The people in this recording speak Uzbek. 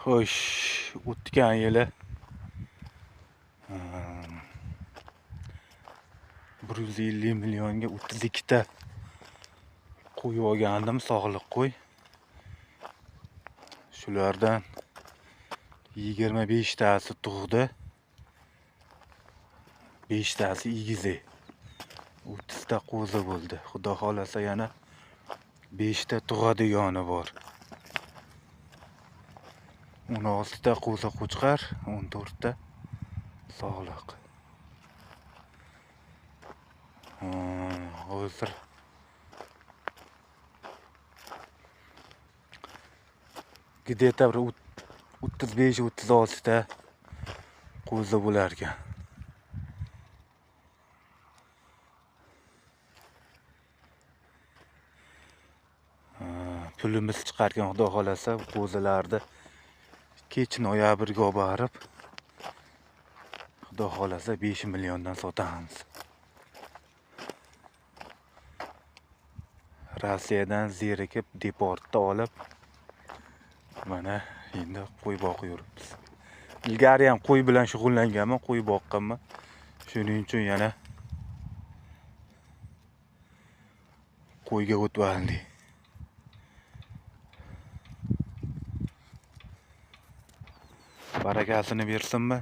Xo'sh, o'tgan yili 150 millionga 32 ta qo'y olgandim, sog'liq qo'y. Shulardan 25 tasi tug'di, 5 tasi egizi. 30 ta qo'zi bo'ldi. Xudo xolasa yana 5 ta tug'adigani bor. 16 ta qo'zi qo'chqar, 14 ta sog'liq. Hozir где-то 35-36 ta qo'zi bo'lar ekan. Pulimiz chiqargan xudo xolasa qo'zilarni kech noyabrga olib borib, xudo xolasa 5 milliondan sotamiz. Rossiyadan zerikib deportda olib, mana endi qo'y boqib yuribmiz. Ilgari ham qo'y bilan shug'ullanganman, qo'y boqqanman. Shuning uchun yana qo'yga o'tgandik. Barakasini bersinmi?